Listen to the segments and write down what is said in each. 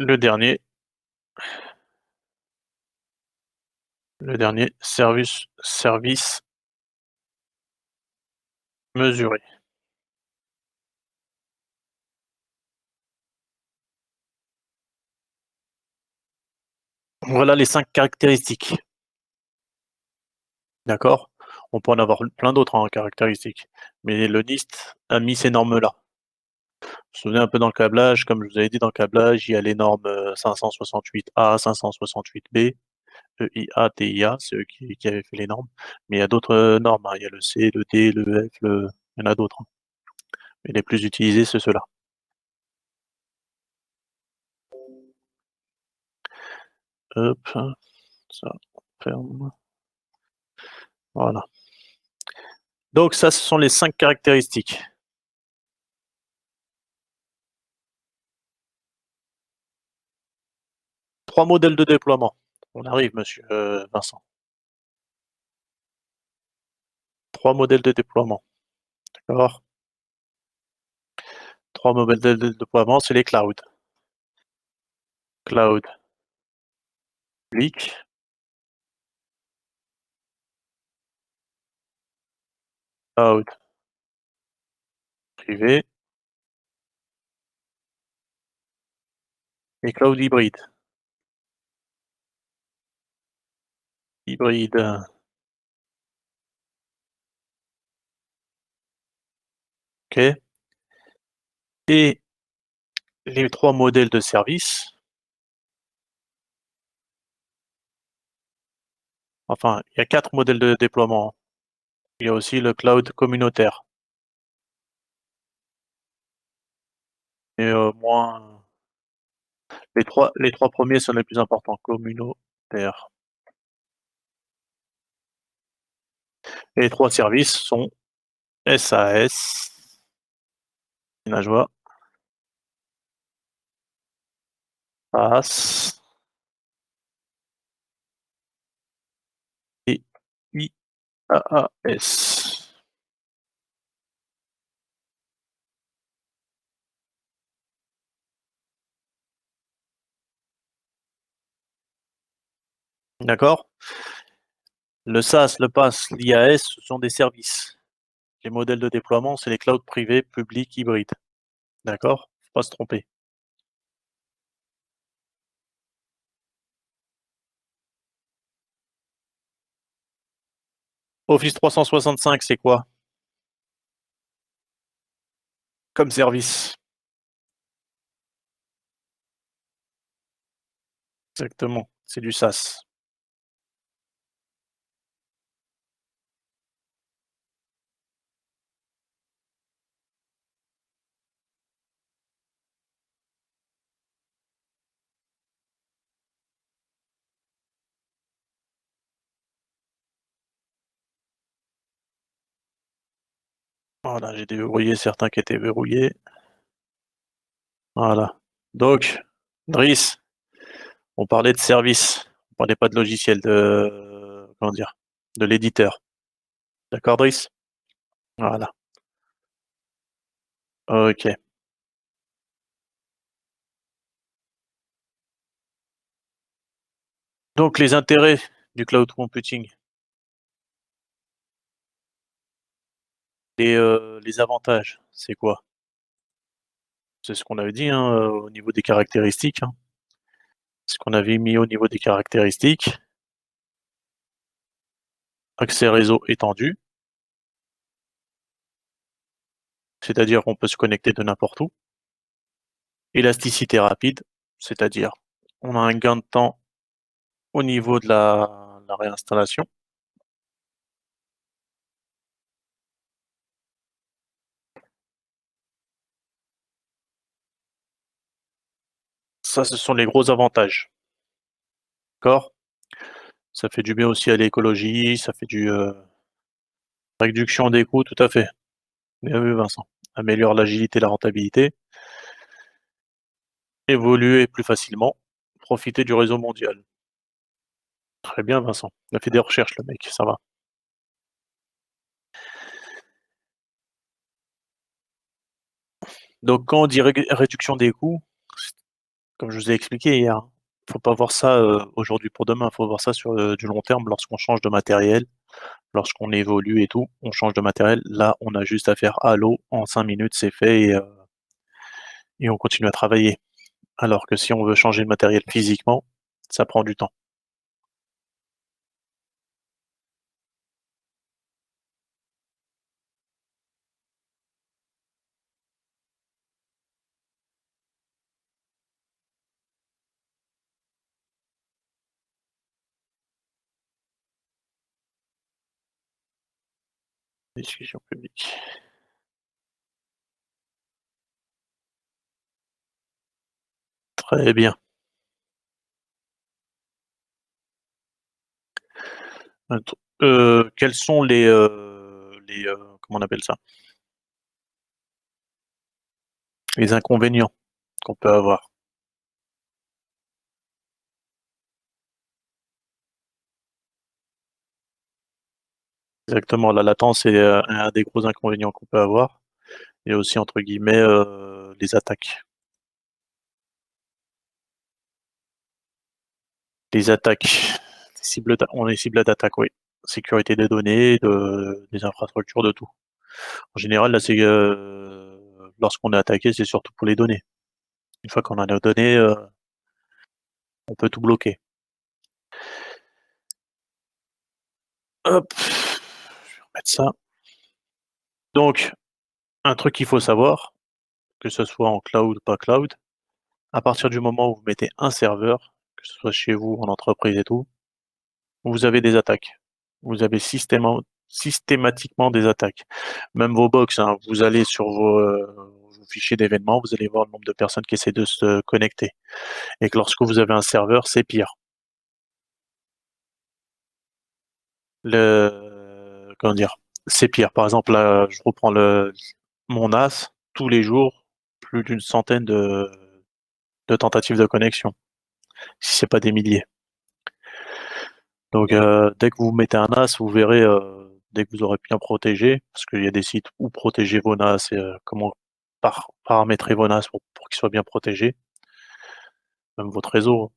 Le dernier, service mesuré. Voilà les 5 caractéristiques, d'accord? On peut en avoir plein d'autres, hein, caractéristiques, mais le NIST a mis ces normes-là. Vous vous souvenez un peu dans le câblage, comme je vous avais dit dans le câblage, il y a les normes, 568A, 568B, EIA, TIA, c'est eux qui avaient fait les normes, mais il y a d'autres, normes, hein, il y a le C, le D, le F, il y en a d'autres, hein, mais les plus utilisés, c'est ceux-là. Hop, ça, ferme, voilà. Donc ça, ce sont les 5 caractéristiques. 3 modèles de déploiement. On arrive, monsieur, Vincent. 3 modèles de déploiement, d'accord? 3 modèles de déploiement, c'est les clouds. Cloud public, cloud privé et cloud hybride. Hybride, OK. Et les 3 modèles de service, enfin, il y a 4 modèles de déploiement. Il y a aussi le cloud communautaire et moins les trois premiers sont les plus importants, communautaire. Et les 3 services sont SAS, Najoie, PaaS et IaaS. D'accord? Le SaaS, le PaaS, l'IaaS, ce sont des services. Les modèles de déploiement, c'est les clouds privés, publics, hybrides. D'accord? Faut pas se tromper. Office 365, c'est quoi comme service? Exactement, c'est du SaaS. Voilà, j'ai déverrouillé certains qui étaient verrouillés. Voilà. Donc, Driss, on parlait de service, on parlait pas de logiciel, de comment dire? De l'éditeur. D'accord, Driss? Voilà. OK. Donc les intérêts du cloud computing et les avantages, c'est quoi? C'est ce qu'on avait dit, hein, au niveau des caractéristiques, hein. Ce qu'on avait mis au niveau des caractéristiques, accès réseau étendu, c'est-à-dire qu'on peut se connecter de n'importe où. Élasticité rapide, c'est-à-dire on a un gain de temps au niveau de la réinstallation. Ça, ce sont les gros avantages, d'accord? Ça fait du bien aussi à l'écologie, ça fait réduction des coûts, tout à fait. Bien vu, Vincent. Améliore l'agilité et la rentabilité, évoluer plus facilement, profiter du réseau mondial. Très bien, Vincent. Il a fait des recherches, le mec, ça va. Donc quand on dit réduction des coûts, comme je vous ai expliqué hier, faut pas voir ça, aujourd'hui pour demain, faut voir ça sur, du long terme lorsqu'on change de matériel, lorsqu'on évolue et tout, on change de matériel. Là, on a juste à faire «Allô», en 5 minutes, c'est fait et on continue à travailler. Alors que si on veut changer de matériel physiquement, ça prend du temps. Discussion publique. Très bien. Quels sont comment on appelle ça? Les inconvénients qu'on peut avoir? Exactement, la latence est, un des gros inconvénients qu'on peut avoir et aussi entre guillemets, «les attaques». Les attaques, on est cible d'attaque, oui. Sécurité des données, des infrastructures, de tout. En général, là, c'est, lorsqu'on est attaqué, c'est surtout pour les données. Une fois qu'on a nos données, on peut tout bloquer. Hop, je vais remettre ça. Donc, un truc qu'il faut savoir, que ce soit en cloud ou pas cloud, à partir du moment où vous mettez un serveur, que ce soit chez vous, en entreprise et tout, vous avez des attaques. Vous avez systématiquement des attaques. Même vos box, hein, vous allez sur vos fichiers d'événements, vous allez voir le nombre de personnes qui essaient de se connecter et que lorsque vous avez un serveur, c'est pire. Comment dire? C'est pire. Par exemple, là, je reprends le mon NAS, tous les jours, plus d'une centaine de tentatives de connexion, si c'est pas des milliers. Donc, dès que vous mettez un NAS, vous verrez, dès que vous aurez bien protégé, parce qu'il y a des sites où protéger vos NAS et comment paramétrer vos NAS pour qu'ils soient bien protégés, même votre réseau,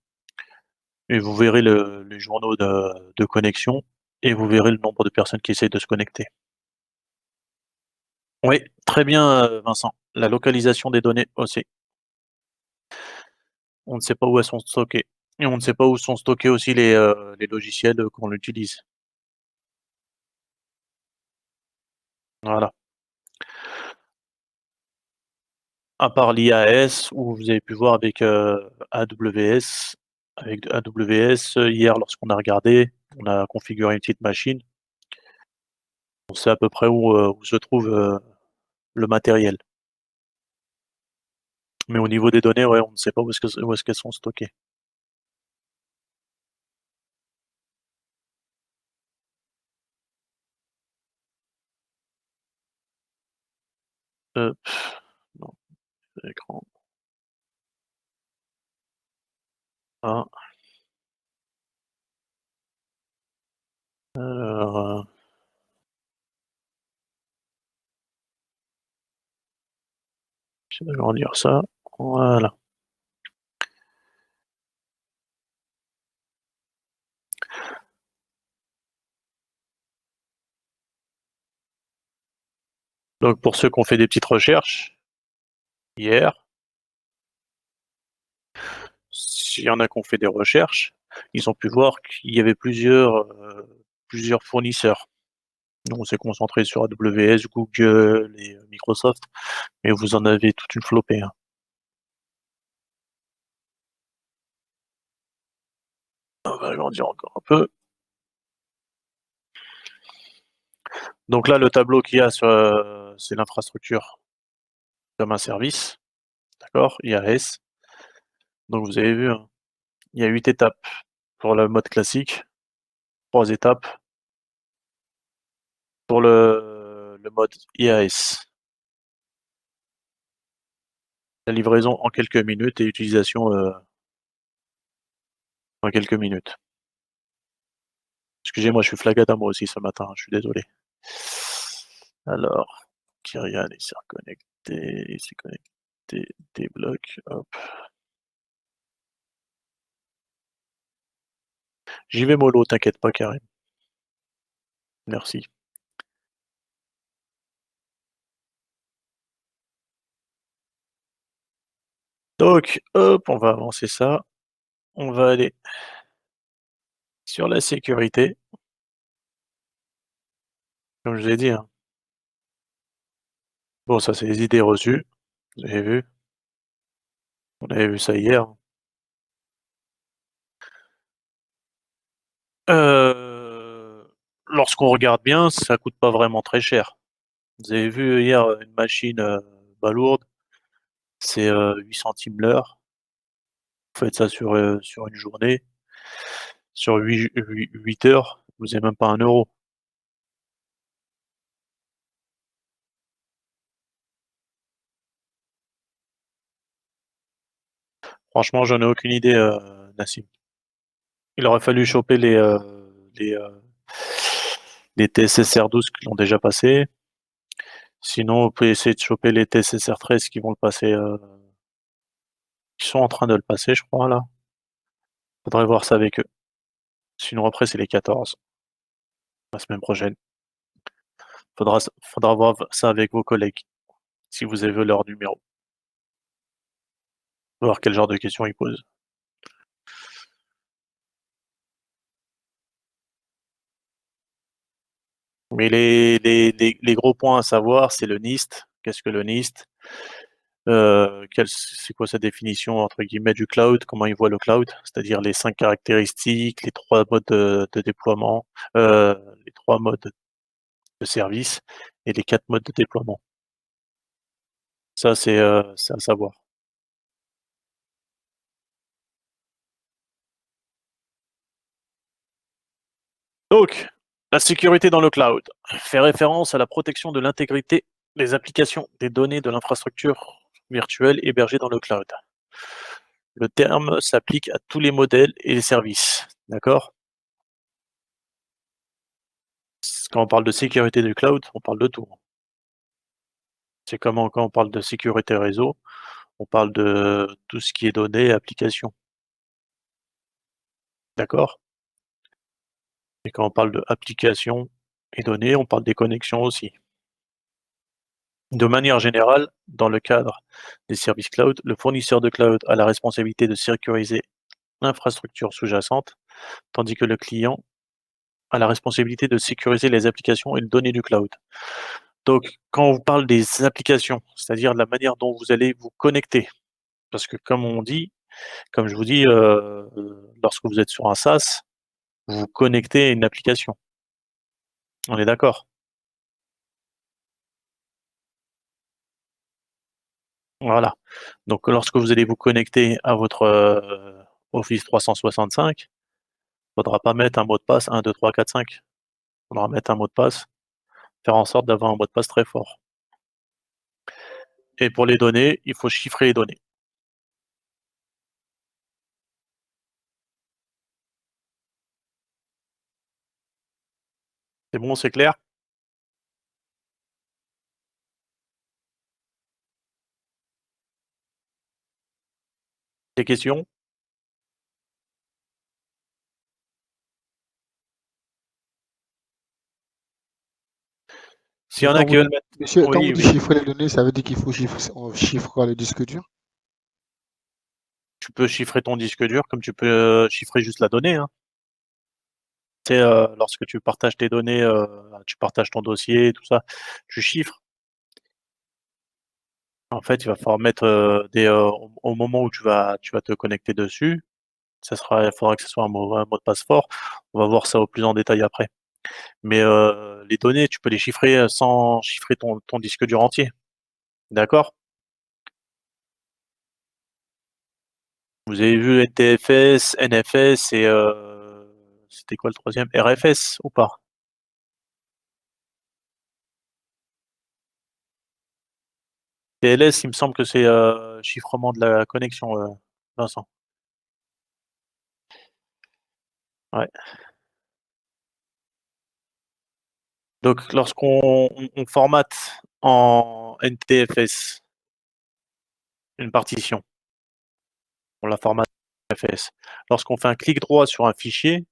et vous verrez les journaux de connexion et vous verrez le nombre de personnes qui essayent de se connecter. Oui, très bien, Vincent. La localisation des données aussi. On ne sait pas où elles sont stockées et on ne sait pas où sont stockés aussi les logiciels, qu'on utilise. Voilà. À part l'IAS où vous avez pu voir avec, AWS. Avec AWS, hier lorsqu'on a regardé, on a configuré une petite machine, on sait à peu près où se trouve, le matériel. Mais au niveau des données, ouais, on ne sait pas où est-ce qu'elles sont stockées. Heu, non, écran, ah, alors, j'essaie d'agrandir ça. Voilà. Donc pour ceux qui ont fait des petites recherches hier, s'il y en a qui ont fait des recherches, ils ont pu voir qu'il y avait plusieurs fournisseurs. Nous, on s'est concentré sur AWS, Google et Microsoft, mais vous en avez toute une flopée, hein. On va agrandir encore un peu. Donc là, le tableau qu'il y a sur, c'est l'infrastructure comme un service, d'accord? IaaS. Donc vous avez vu, hein, il y a 8 étapes pour le mode classique, 3 étapes pour le mode IaaS. La livraison en quelques minutes et utilisation, en quelques minutes. Excusez-moi, je suis flagada moi aussi ce matin, je suis désolé. Alors, Kyrian, il s'est reconnecté, débloque, hop. J'y vais mollo, t'inquiète pas, Karim. Merci. Donc, hop, on va avancer ça. On va aller sur la sécurité. Comme je l'ai dit, hein. Bon, ça, c'est les idées reçues. Vous avez vu? On avait vu ça hier. Lorsqu'on regarde bien, ça coûte pas vraiment très cher. Vous avez vu hier une machine balourde, c'est 8 centimes l'heure. Vous faites ça sur une journée, sur 8 heures, vous avez même pas 1 euro. Franchement, j'en ai aucune idée, Nassim. Il aurait fallu choper les, euh, les TSSR 12 qui l'ont déjà passé. Sinon, vous pouvez essayer de choper les TSSR 13 qui vont le passer, qui sont en train de le passer, je crois, là. Faudrait voir ça avec eux. Sinon, après, c'est les 14, la semaine prochaine. Faudra voir ça avec vos collègues, si vous avez leur numéro. Voir quel genre de questions ils posent. Mais les gros points à savoir, c'est le NIST. Qu'est-ce que le NIST? C'est quoi sa définition entre guillemets du cloud? Comment il voit le cloud? C'est-à-dire les 5 caractéristiques, les 3 modes de déploiement, euh, les 3 modes de service et les 4 modes de déploiement. Ça, c'est à savoir. Donc, la sécurité dans le cloud fait référence à la protection de l'intégrité des applications, des données de l'infrastructure virtuelle hébergée dans le cloud. Le terme s'applique à tous les modèles et les services. D'accord? Quand on parle de sécurité du cloud, on parle de tout. C'est comme quand on parle de sécurité réseau, on parle de tout ce qui est données et applications. D'accord? Et quand on parle de applications et données, on parle des connexions aussi. De manière générale, dans le cadre des services cloud, le fournisseur de cloud a la responsabilité de sécuriser l'infrastructure sous-jacente, tandis que le client a la responsabilité de sécuriser les applications et les données du cloud. Donc, quand on vous parle des applications, c'est-à-dire de la manière dont vous allez vous connecter, parce que comme je vous dis, lorsque vous êtes sur un SaaS, vous vous connectez à une application. On est d'accord? Voilà. Donc, lorsque vous allez vous connecter à votre Office 365, il ne faudra pas mettre un mot de passe 1, 2, 3, 4, 5. Il faudra mettre un mot de passe, faire en sorte d'avoir un mot de passe très fort. Et pour les données, il faut chiffrer les données. C'est bon, c'est clair? Des questions? S'il y Et en a quand qui vous veulent dites, mettre, monsieur, quand vous oui, dites oui, chiffrer les données, ça veut dire qu'il faut on chiffre quoi, le disque dur? tu peux chiffrer ton disque dur comme tu peux chiffrer juste la donnée, hein. Tu sais, lorsque tu partages tes données, tu partages ton dossier, tout ça, tu chiffres. En fait, il va falloir mettre au moment où tu vas te connecter dessus, il faudra que ce soit un mot de passe fort. On va voir ça au plus en détail après. Mais les données, tu peux les chiffrer sans chiffrer ton disque dur entier. D'accord? Vous avez vu NTFS, NFS et c'était quoi le troisième? RFS ou pas? TLS, il me semble que c'est chiffrement de la connexion, Vincent. Ouais. Donc, lorsqu'on formate en NTFS une partition, on la formate en NTFS. Lorsqu'on fait un clic droit sur un fichier,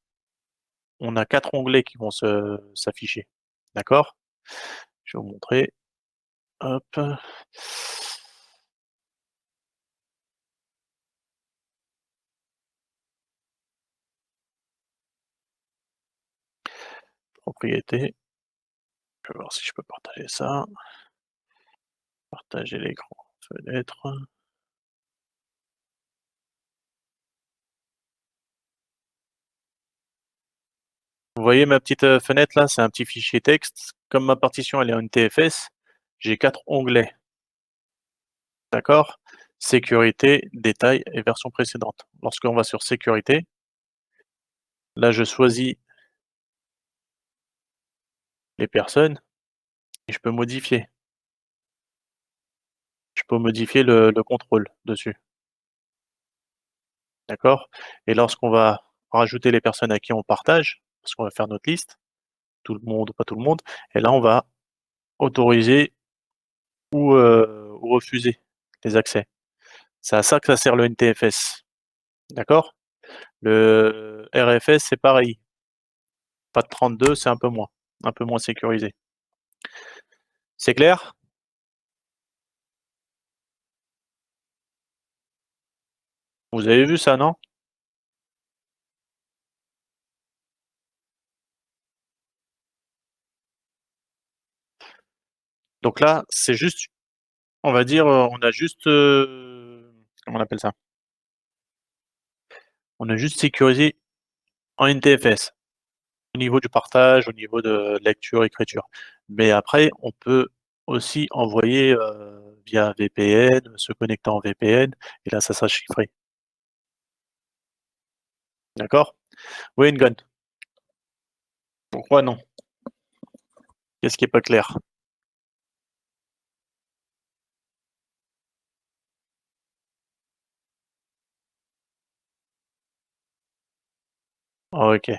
on a 4 onglets qui vont s'afficher. D'accord? Je vais vous montrer. Hop. Propriété. Je vais voir si je peux partager ça. Partager l'écran. Fenêtre. Vous voyez ma petite fenêtre là? C'est un petit fichier texte. Comme ma partition elle est en NTFS, j'ai 4 onglets. D'accord? Sécurité, détails et version précédente. Lorsqu'on va sur sécurité, là je choisis les personnes et je peux modifier. Je peux modifier le contrôle dessus. D'accord? Et lorsqu'on va rajouter les personnes à qui on partage, parce qu'on va faire notre liste, tout le monde ou pas tout le monde, et là on va autoriser ou refuser les accès. C'est à ça que ça sert le NTFS. D'accord? Le RFS, c'est pareil. Pas de 32, c'est un peu moins sécurisé. C'est clair? Vous avez vu ça, non? Donc là, c'est juste, on va dire, on a juste, comment on appelle ça? On a juste sécurisé en NTFS, au niveau du partage, au niveau de lecture, écriture. Mais après, on peut aussi envoyer, via VPN, se connecter en VPN et là, ça sera chiffré. D'accord? Oui, Ngon. Pourquoi non? Qu'est-ce qui est pas clair? OK.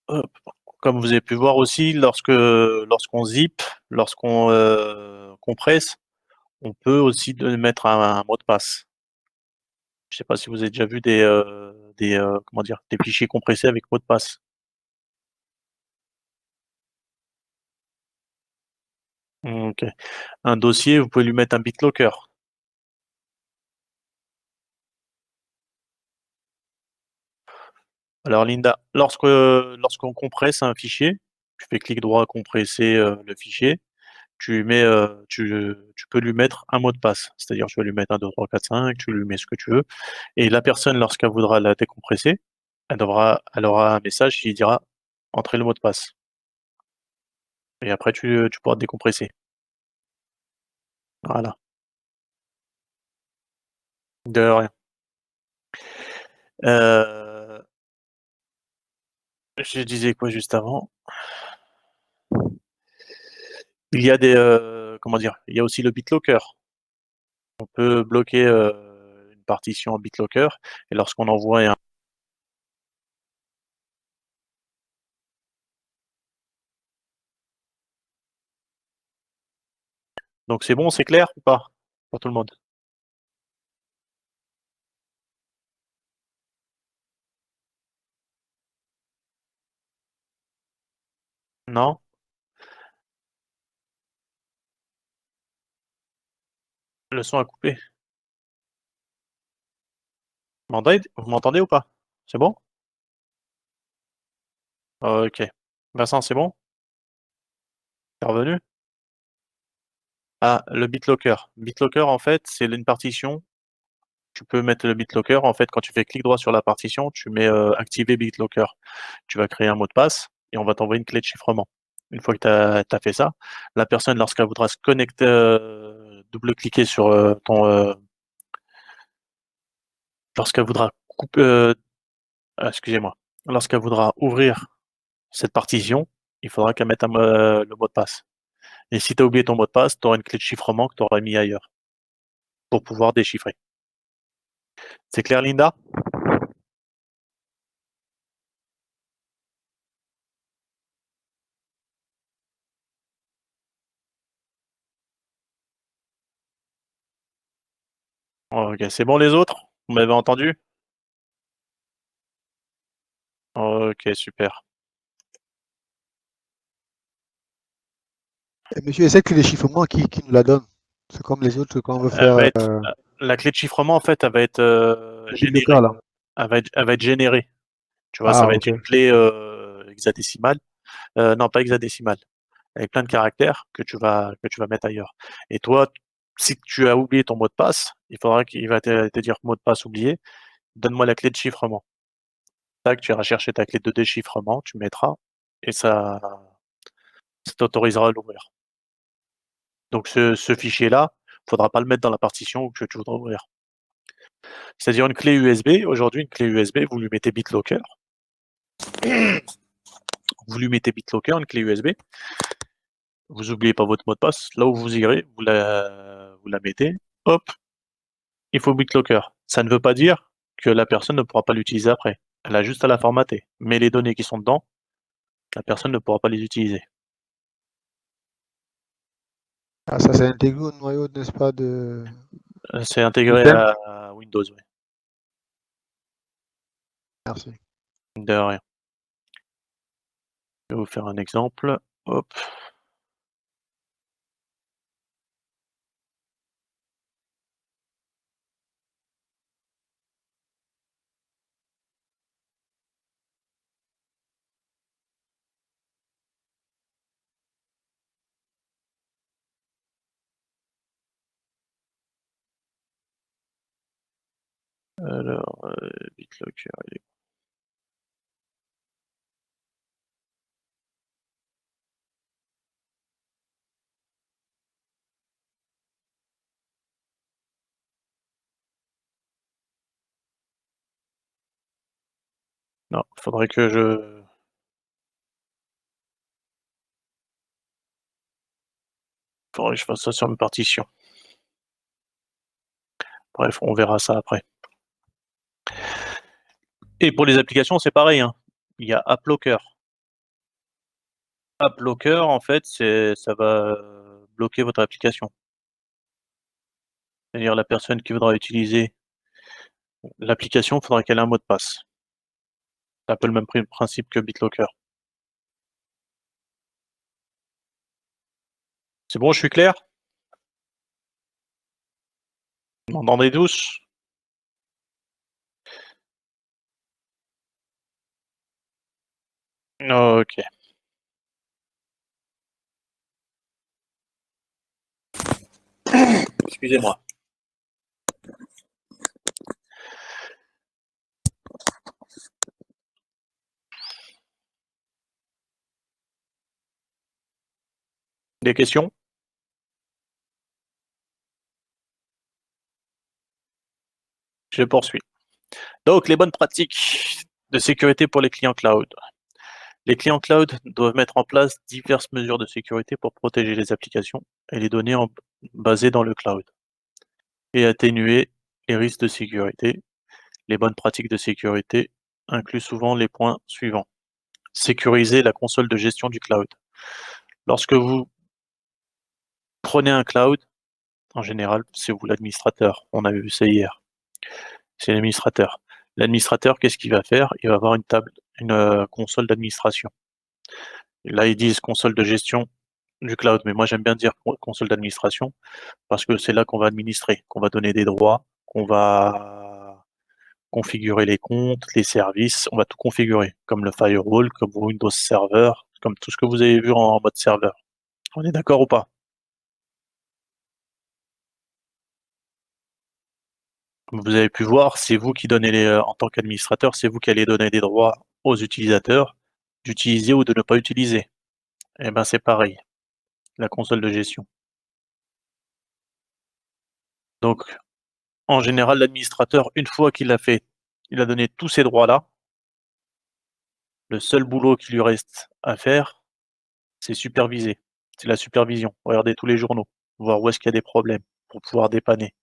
Hop. Comme vous avez pu voir aussi, lorsqu'on zip, lorsqu'on, compresse, on peut aussi mettre un mot de passe. Je sais pas si vous avez déjà vu comment dire? Des fichiers compressés avec mot de passe? OK. Un dossier, vous pouvez lui mettre un BitLocker. Alors Linda, lorsqu'on compresse un fichier, tu fais clic droit, compresser, le fichier, tu peux lui mettre un mot de passe. C'est-à-dire, tu vas lui mettre 1 2 3 4 5, tu lui mets ce que tu veux et la personne, lorsqu'elle voudra la décompresser, elle aura un message qui dira: «Entrez le mot de passe» et après tu pourras te décompresser. Voilà. De rien. Heu, je disais quoi juste avant? Il y a comment dire? Il y a aussi le BitLocker. On peut bloquer, une partition en BitLocker et lorsqu'on envoie un donc c'est bon, c'est clair ou pas? Pour tout le monde? Non? Le son a coupé. Vous m'entendez ou pas? C'est bon? OK. Vincent, c'est bon? Tu es revenu? Ah, le BitLocker. BitLocker, en fait, c'est une partition. Tu peux mettre le BitLocker, en fait, quand tu fais clic droit sur la partition, tu mets, activer BitLocker. Tu vas créer un mot de passe et on va t'envoyer une clé de chiffrement. Une fois que tu as fait ça, la personne, lorsqu'elle voudra se connecter, double-cliquer sur, lorsqu'elle voudra couper, excusez-moi, lorsqu'elle voudra ouvrir cette partition, il faudra qu'elle mette le mot de passe. Et si tu as oublié ton mot de passe, tu auras une clé de chiffrement que tu auras mis ailleurs pour pouvoir déchiffrer. C'est clair, Linda? Ok, c'est bon les autres? Vous m'avez entendu? Ok, super. Et monsieur, et cette clé de chiffrement, qui nous la donne? C'est comme les autres quand on veut Elle faire va être, la clé de chiffrement, en fait, elle va être le BitLocker générée. là. Elle va être générée. Tu vois, ça Ah, va être ok. une clé hexadécimale. Non, pas hexadécimale. Avec plein de caractères que tu vas mettre ailleurs. Et toi, si tu as oublié ton mot de passe, il va te dire mot de passe oublié, donne-moi la clé de chiffrement. Tac, tu iras chercher ta clé de déchiffrement, tu mettras, et ça t'autorisera à l'ouvrir. Donc ce fichier-là, faudra pas le mettre dans la partition que tu voudras ouvrir. C'est-à-dire une clé USB, aujourd'hui une clé USB, vous lui mettez BitLocker, une clé USB, vous oubliez pas votre mot de passe, là où vous irez, vous la mettez, hop, il faut BitLocker. Ça ne veut pas dire que la personne ne pourra pas l'utiliser après. Elle a juste à la formater. Mais les données qui sont dedans, la personne ne pourra pas les utiliser. Ah, ça c'est intégré au noyau, n'est-ce pas, C'est intégré système? à Windows, oui. Merci. De rien. Je vais vous faire un exemple. Hop. Alors, BitLocker. Non, faudrait que je fasse ça sur une partition. Bref, on verra ça après. Et pour les applications, c'est pareil, hein. Il y a AppLocker. AppLocker, en fait, ça va bloquer votre application. C'est-à-dire la personne qui voudra utiliser l'application, il faudra qu'elle ait un mot de passe. C'est un peu le même principe que BitLocker. C'est bon, je suis clair? Vous m'entendez tous? Ok. Excusez-moi. Des questions? Je poursuis. Donc, les bonnes pratiques de sécurité pour les clients cloud. Les clients cloud doivent mettre en place diverses mesures de sécurité pour protéger les applications et les données basées dans le cloud et atténuer les risques de sécurité. Les bonnes pratiques de sécurité incluent souvent les points suivants. Sécuriser la console de gestion du cloud. Lorsque vous prenez un cloud, en général, c'est vous l'administrateur. On a vu ça hier. C'est l'administrateur. L'administrateur, qu'est-ce qu'il va faire? Il va avoir une console d'administration. Là, ils disent console de gestion du cloud, mais moi j'aime bien dire console d'administration parce que c'est là qu'on va administrer, qu'on va donner des droits, qu'on va configurer les comptes, les services, on va tout configurer, comme le firewall, comme Windows Server, comme tout ce que vous avez vu en mode serveur. On est d'accord ou pas? Comme vous avez pu voir, c'est vous qui donnez en tant qu'administrateur, c'est vous qui allez donner des droits aux utilisateurs d'utiliser ou de ne pas utiliser. Eh ben c'est pareil, la console de gestion. Donc, en général, l'administrateur, une fois qu'il a fait, il a donné tous ces droits-là, le seul boulot qui lui reste à faire, c'est superviser. C'est la supervision. Regarder tous les journaux, voir où est-ce qu'il y a des problèmes pour pouvoir dépanner,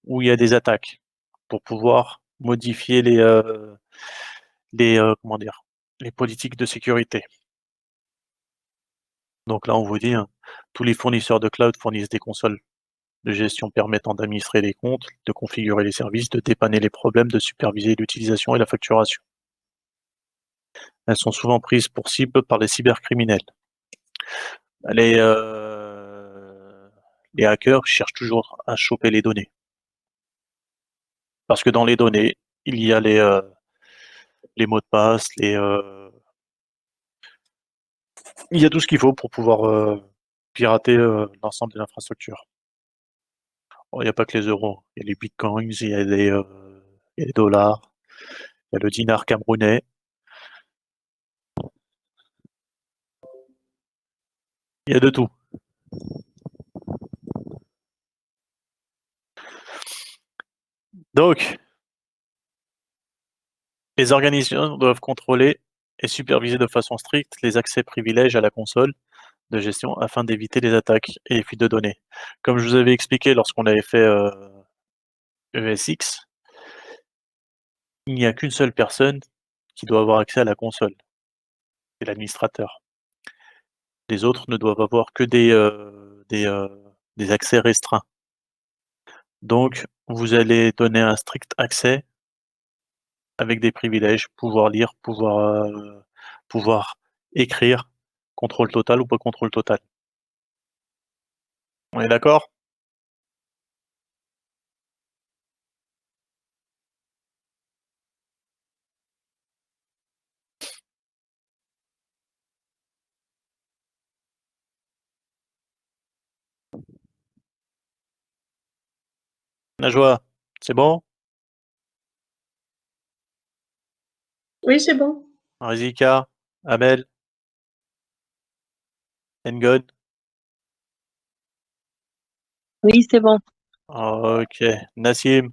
où il y a des attaques pour pouvoir modifier comment dire, les politiques de sécurité. Donc là, on vous dit, hein, tous les fournisseurs de cloud fournissent des consoles de gestion permettant d'administrer les comptes, de configurer les services, de dépanner les problèmes, de superviser l'utilisation et la facturation. Elles sont souvent prises pour cible par les cybercriminels. Les, euh, les hackers cherchent toujours à choper les données. Parce que dans les données, il y a les mots de passe, il y a tout ce qu'il faut pour pouvoir pirater l'ensemble de l'infrastructure. Bon, il n'y a pas que les euros, il y a les bitcoins, il y a les dollars, il y a le dinar camerounais, il y a de tout. Donc, les organisations doivent contrôler et superviser de façon stricte les accès privilèges à la console de gestion afin d'éviter les attaques et les fuites de données. Comme je vous avais expliqué lorsqu'on avait fait ESX, il n'y a qu'une seule personne qui doit avoir accès à la console, c'est l'administrateur. Les autres ne doivent avoir que des accès restreints. Donc, vous allez donner un strict accès avec des privilèges, pouvoir lire, pouvoir écrire, contrôle total ou pas contrôle total. On est d'accord? Najwa, c'est bon? Oui, c'est bon. Rizika, Amel, Ngon? Oui, c'est bon. Ok. Nassim,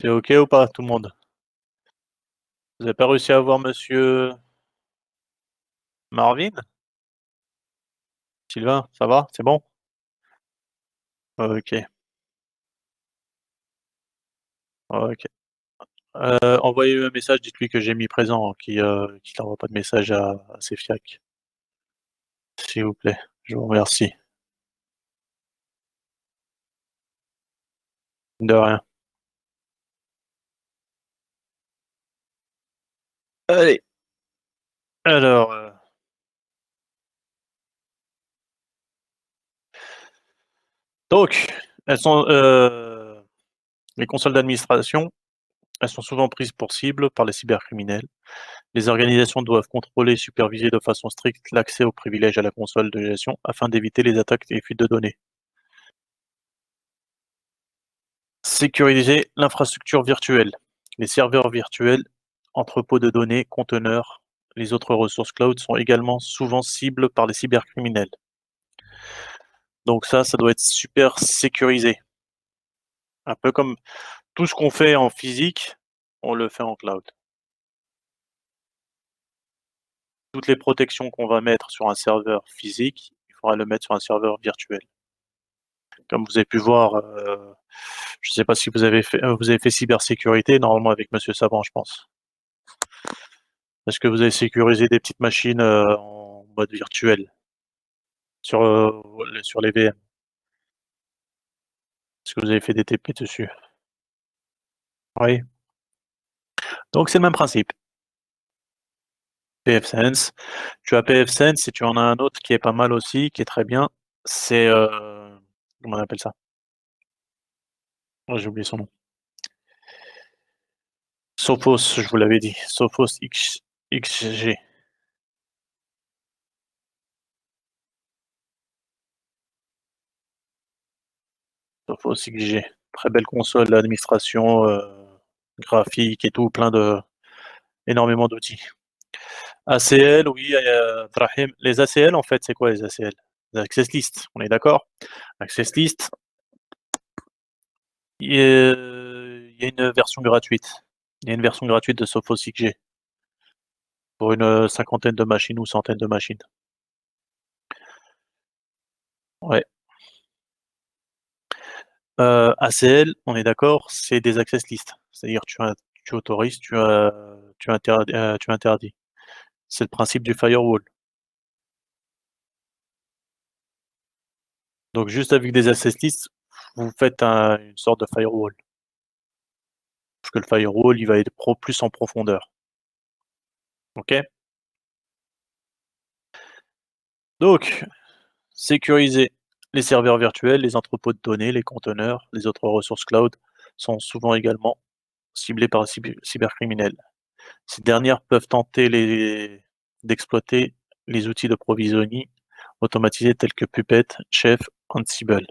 c'est ok ou pas, tout le monde? Vous n'avez pas réussi à voir monsieur Marvin? Sylvain, ça va? C'est bon? Ok, ok. Envoyez-lui un message, dites-lui que j'ai mis présent, qu'il n'envoie pas de message à ses fiacs. S'il vous plaît, je vous remercie. De rien. Allez, alors, donc, elles sont, les consoles d'administration, elles sont souvent prises pour cible par les cybercriminels. Les organisations doivent contrôler et superviser de façon stricte l'accès aux privilèges à la console de gestion afin d'éviter les attaques et fuites de données. Sécuriser l'infrastructure virtuelle. Les serveurs virtuels, entrepôts de données, conteneurs, les autres ressources cloud sont également souvent cibles par les cybercriminels. Donc ça doit être super sécurisé. Un peu comme tout ce qu'on fait en physique, on le fait en cloud. Toutes les protections qu'on va mettre sur un serveur physique, il faudra le mettre sur un serveur virtuel. Comme vous avez pu voir, je ne sais pas si vous avez fait cybersécurité, normalement avec Monsieur Savant, je pense. Est-ce que vous avez sécurisé des petites machines en mode virtuel sur les VM? Est-ce que vous avez fait des TP dessus? Oui. Donc c'est le même principe. pfSense. Tu as pfSense et tu en as un autre qui est pas mal aussi, qui est très bien. C'est comment on appelle ça? Oh, j'ai oublié son nom. Sophos, je vous l'avais dit. Sophos XG. Sophos XG. Très belle console d'administration, graphique et tout, énormément d'outils. ACL, oui, Brahim. Les ACL, en fait, c'est quoi les ACL? Les Access List, on est d'accord? Access List, il y a une version gratuite. Il y a une version gratuite de Sophos XG pour une cinquantaine de machines ou centaine de machines. Ouais. ACL, on est d'accord, c'est des access list. C'est-à-dire tu autorises, tu interdis. C'est le principe du firewall. Donc juste avec des access lists, vous faites une sorte de firewall. Parce que le firewall, il va être plus en profondeur. OK? Donc, sécuriser les serveurs virtuels, les entrepôts de données, les conteneurs, les autres ressources cloud sont souvent également ciblés par les cybercriminels. Ces dernières peuvent d'exploiter les outils de provisioning automatisés tels que Puppet, Chef, Ansible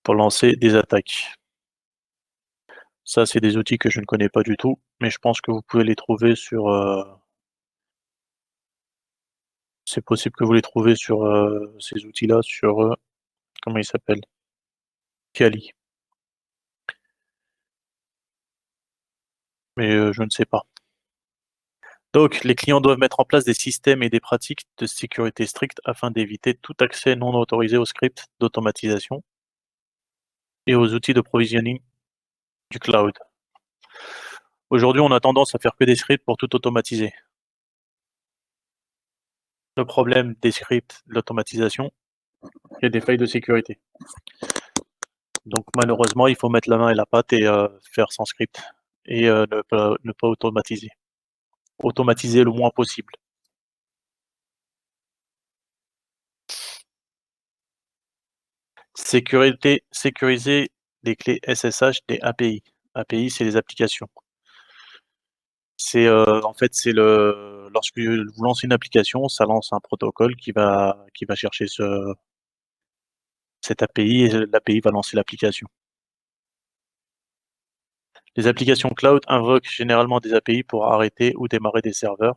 pour lancer des attaques. Ça, c'est des outils que je ne connais pas du tout, mais je pense que vous pouvez les trouver sur, c'est possible que vous les trouvez sur, ces outils-là sur, comment ils s'appellent? Kali, mais je ne sais pas. Donc, les clients doivent mettre en place des systèmes et des pratiques de sécurité strictes afin d'éviter tout accès non autorisé aux scripts d'automatisation et aux outils de provisioning du cloud. Aujourd'hui, on a tendance à faire que des scripts pour tout automatiser. Le problème des scripts, de l'automatisation, il y a des failles de sécurité. Donc malheureusement, il faut mettre la main et la pâte et faire sans script et ne pas automatiser. Automatiser le moins possible. Sécuriser les clés SSH des API. API, c'est les applications. C'est, en fait, c'est lorsque vous lancez une application, ça lance un protocole qui va chercher cette API et l'API va lancer l'application. Les applications cloud invoquent généralement des API pour arrêter ou démarrer des serveurs,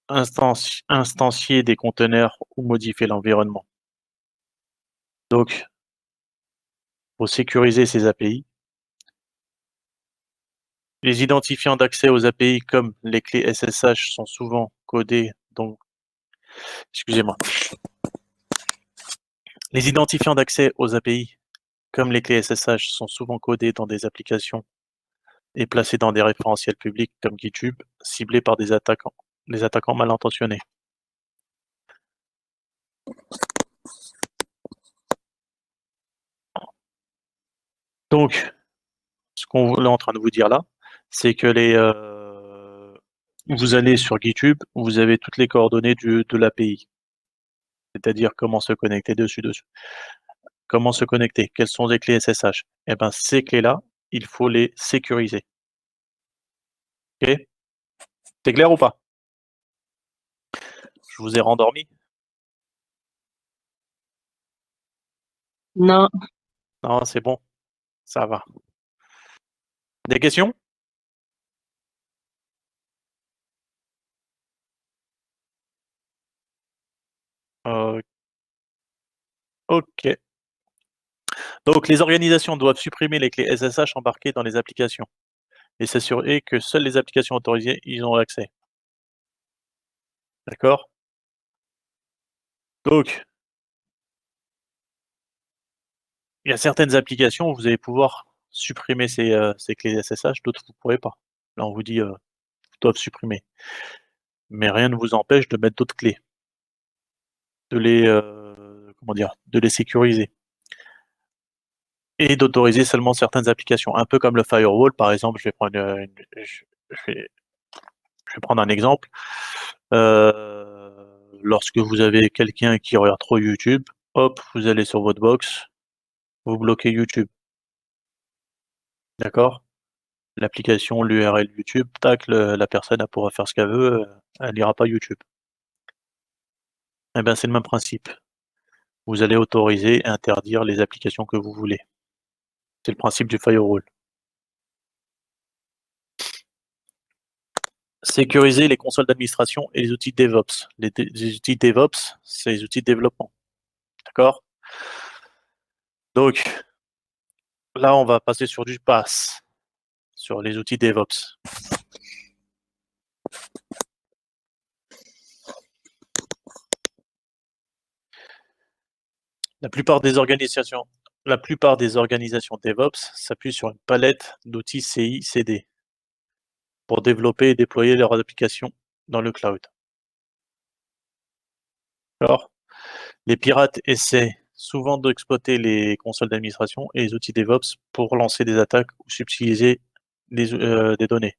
instancier des conteneurs ou modifier l'environnement. Donc, pour sécuriser ces API, les identifiants d'accès aux API comme les clés SSH sont souvent codés, donc, excusez-moi. Les identifiants d'accès aux API comme les clés SSH sont souvent codés dans des applications et placés dans des référentiels publics comme GitHub, ciblés par des attaquants mal intentionnés. Donc, ce qu'on est en train de vous dire là, c'est que vous allez sur GitHub, vous avez toutes les coordonnées de l'API, c'est-à-dire comment se connecter dessus. Comment se connecter? Quelles sont les clés SSH? Eh ben, ces clés-là, il faut les sécuriser. OK? C'est clair ou pas? Je vous ai rendormi? Non, Non, c'est bon, ça va. Des questions? OK. Donc, les organisations doivent supprimer les clés SSH embarquées dans les applications et s'assurer que seules les applications autorisées y ont accès. D'accord? Donc, il y a certaines applications où vous allez pouvoir supprimer ces clés SSH, d'autres vous ne pourrez pas. Là, on vous dit, doivent supprimer. Mais rien ne vous empêche de mettre d'autres clés, de les, comment dire? De les sécuriser et d'autoriser seulement certaines applications. Un peu comme le firewall, par exemple, je vais prendre, je vais prendre un exemple. Lorsque vous avez quelqu'un qui regarde trop YouTube, hop, vous allez sur votre box, vous bloquez YouTube. D'accord? L'application, l'URL YouTube, tac, la personne elle pourra faire ce qu'elle veut, elle n'ira pas YouTube. Eh ben, c'est le même principe. Vous allez autoriser et interdire les applications que vous voulez. C'est le principe du firewall. Sécuriser les consoles d'administration et les outils DevOps. Les outils DevOps, c'est les outils de développement. D'accord? Donc, là, on va passer sur du PaaS, sur les outils DevOps. La plupart des organisations DevOps s'appuient sur une palette d'outils CI/CD. pour développer et déployer leurs applications dans le cloud. Alors, les pirates essaient souvent d'exploiter les consoles d'administration et les outils DevOps pour lancer des attaques ou subtiliser des données.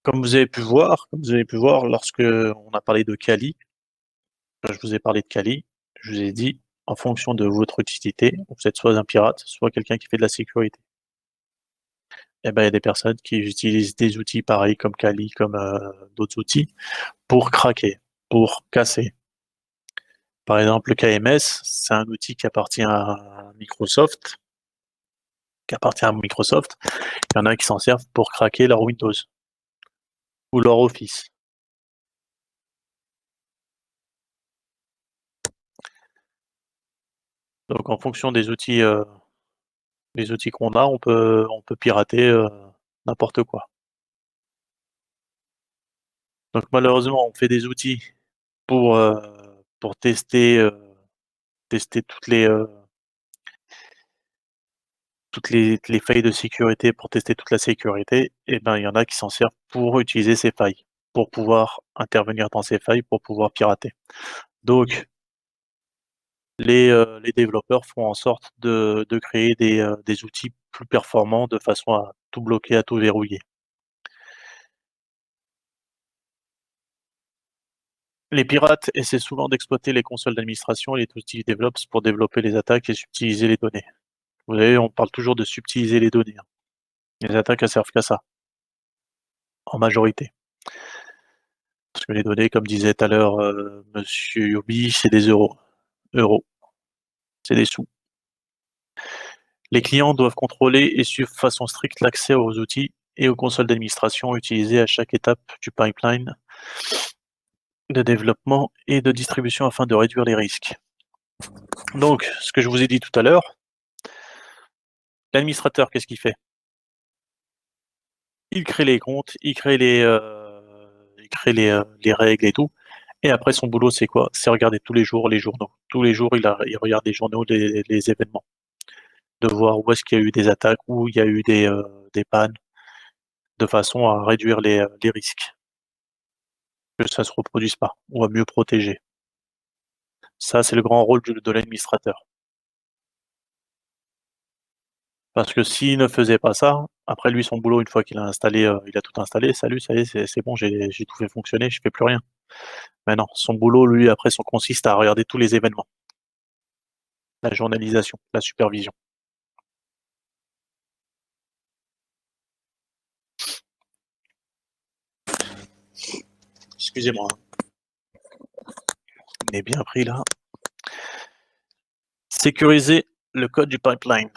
Comme vous avez pu voir, lorsque on a parlé de Kali, quand je vous ai parlé de Kali, je vous ai dit, en fonction de votre utilité, vous êtes soit un pirate, soit quelqu'un qui fait de la sécurité. Et ben, il y a des personnes qui utilisent des outils pareils comme Kali, comme d'autres outils, pour craquer, pour casser. Par exemple, le KMS, c'est un outil qui appartient à Microsoft. Il y en a qui s'en servent pour craquer leur Windows ou leur Office. Donc, en fonction des outils qu'on a, on peut pirater n'importe quoi. Donc, malheureusement, on fait des outils pour, euh, pour tester toutes les failles de sécurité, pour tester toute la sécurité. Et ben, il y en a qui s'en servent pour utiliser ces failles, pour pouvoir intervenir dans ces failles, pour pouvoir pirater. Donc, les développeurs font en sorte de créer des outils plus performants de façon à tout bloquer, à tout verrouiller. Les pirates essaient souvent d'exploiter les consoles d'administration et les outils DevOps pour développer les attaques et subtiliser les données. Vous savez, on parle toujours de subtiliser les données, hein. Les attaques, elles servent qu'à ça, en majorité. Parce que les données, comme disait tout à l'heure Monsieur Yobi, c'est des euros. Euros, c'est des sous. Les clients doivent contrôler et suivre de façon stricte l'accès aux outils et aux consoles d'administration utilisées à chaque étape du pipeline de développement et de distribution afin de réduire les risques. Donc, ce que je vous ai dit tout à l'heure, l'administrateur, qu'est-ce qu'il fait? Il crée les comptes, il crée les règles et tout. Et après, son boulot, c'est quoi? C'est regarder tous les jours les journaux. Tous les jours, il regarde les journaux, les événements, de voir où est-ce qu'il y a eu des attaques, où il y a eu des pannes, de façon à réduire les risques, que ça ne se reproduise pas, ou à mieux protéger. Ça, c'est le grand rôle de l'administrateur. Parce que s'il ne faisait pas ça, après lui, son boulot, une fois qu'il a installé, il a tout installé, salut, ça y est, c'est bon, j'ai tout fait fonctionner, je fais plus rien. Mais non, son boulot, lui, après, consiste à regarder tous les événements, la journalisation, la supervision. Excusez-moi, il est bien pris là. Sécuriser le code du pipeline.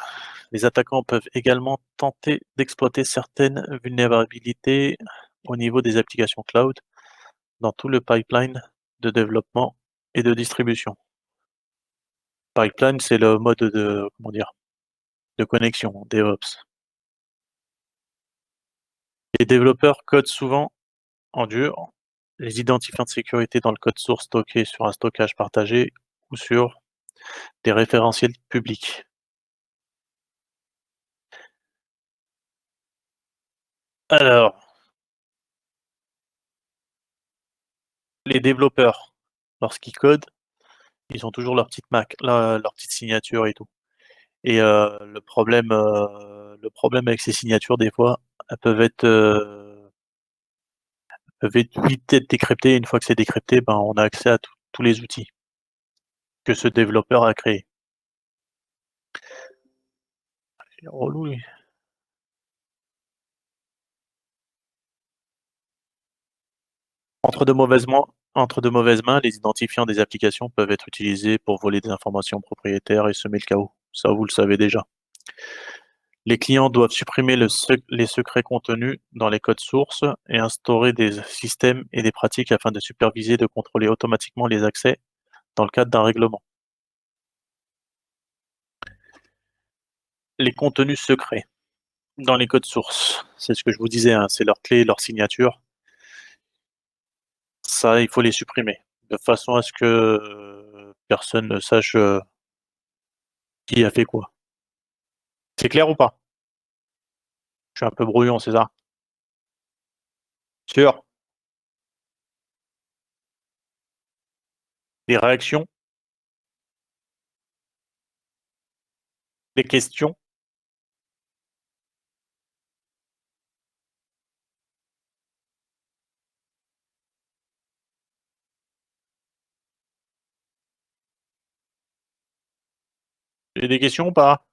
Les attaquants peuvent également tenter d'exploiter certaines vulnérabilités au niveau des applications cloud dans tout le pipeline de développement et de distribution. Pipeline, c'est le mode de connexion, DevOps. Les développeurs codent souvent en dur les identifiants de sécurité dans le code source stocké sur un stockage partagé ou sur des référentiels publics. Alors, les développeurs, lorsqu'ils codent, ils ont toujours leur petite leur petite signature et tout. Et le problème avec ces signatures, des fois, elles peuvent être vite être décryptées. Une fois que c'est décrypté, ben, on a accès à tous les outils que ce développeur a créés. C'est relou, lui. Entre de mauvaises mains, les identifiants des applications peuvent être utilisés pour voler des informations propriétaires et semer le chaos. Ça, vous le savez déjà. Les clients doivent supprimer les secrets contenus dans les codes sources et instaurer des systèmes et des pratiques afin de superviser et de contrôler automatiquement les accès dans le cadre d'un règlement. Les contenus secrets dans les codes sources, c'est ce que je vous disais, hein, c'est leur clé, leur signature. Ça, il faut les supprimer de façon à ce que personne ne sache qui a fait quoi. C'est clair ou pas? Je suis un peu brouillon, c'est ça? Sûr? Des réactions? Des questions? J'ai des questions ou pas?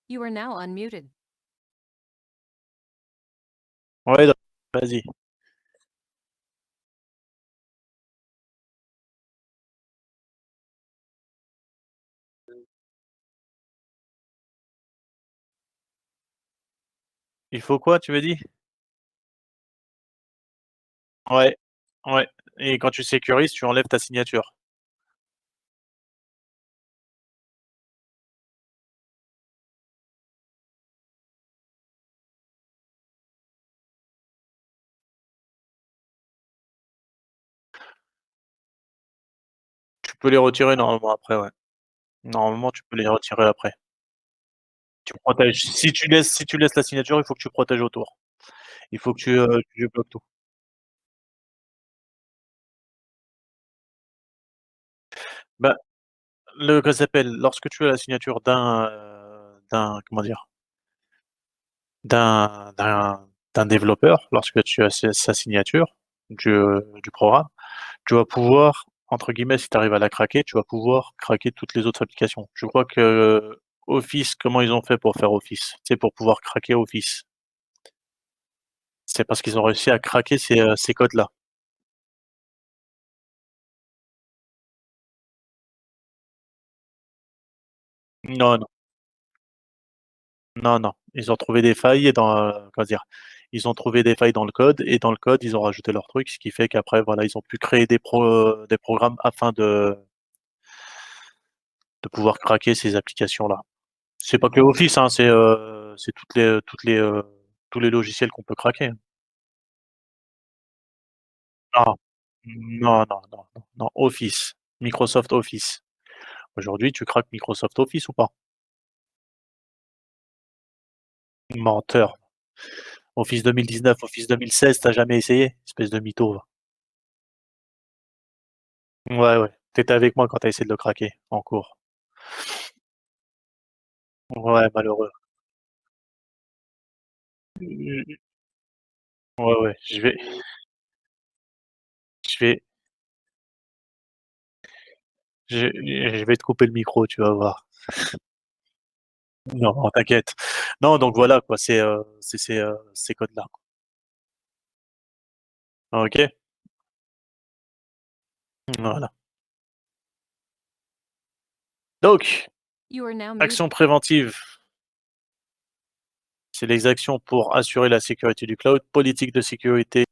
You are now unmuted. Ouais, vas-y. Il faut quoi, tu m'as dit? Ouais, ouais, et quand tu sécurises, tu enlèves ta signature. Tu peux les retirer normalement après, ouais. Normalement, tu peux les retirer après. Tu protèges. Si tu laisses la signature, il faut que tu protèges autour. Il faut que tu bloques tout. Bah, comment ça s'appelle? Lorsque tu as la signature d'un comment dire? D'un développeur, lorsque tu as sa signature du programme, tu vas pouvoir, entre guillemets, si tu arrives à la craquer, tu vas pouvoir craquer toutes les autres applications. Je crois que Office, comment ils ont fait pour faire Office? Tu sais, pour pouvoir craquer Office. C'est parce qu'ils ont réussi à craquer ces codes-là. Non, non, non, non. Ils ont trouvé des failles dans, comment dire? Ils ont trouvé des failles dans le code et dans le code, ils ont rajouté leur truc, ce qui fait qu'après, voilà, ils ont pu créer des programmes afin de pouvoir craquer ces applications-là. C'est pas que Office, hein, c'est tous les logiciels qu'on peut craquer. Non, non, non, non, non, non, Office, Microsoft Office. Aujourd'hui, tu craques Microsoft Office ou pas? Menteur. Office 2019, Office 2016, tu as jamais essayé? Espèce de mytho, va. Ouais, ouais, tu étais avec moi quand tu as essayé de le craquer, en cours. Ouais, malheureux. Ouais, ouais, je vais je vais te couper le micro, tu vas voir. Non, t'inquiète. Non, donc voilà quoi, c'est ces codes-là. OK? Voilà. Donc, You are now muted. action préventive, c'est les actions pour assurer la sécurité du cloud. Politique de sécurité,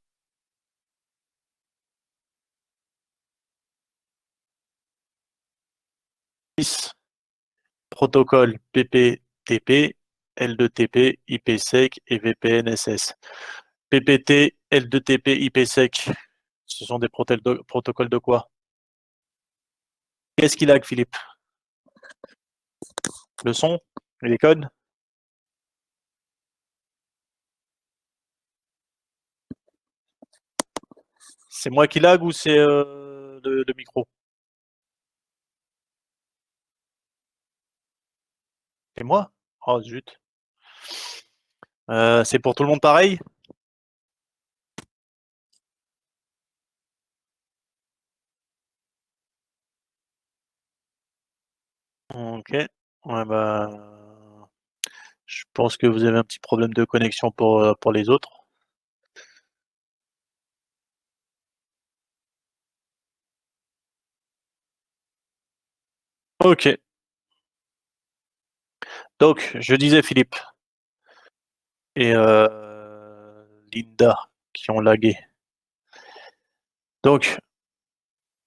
protocole PPTP, L2TP, IPsec et VPNSS. PPT, L2TP, IPsec, ce sont des protocoles de quoi? Qu'est-ce qu'il a, Philippe? Le son? Et les codes? C'est moi qui lag ou c'est le micro? C'est moi? Oh zut. C'est pour tout le monde pareil? OK. Ouais, bah, je pense que vous avez un petit problème de connexion pour les autres. OK. Donc, je disais Philippe et Linda qui ont lagué. Donc,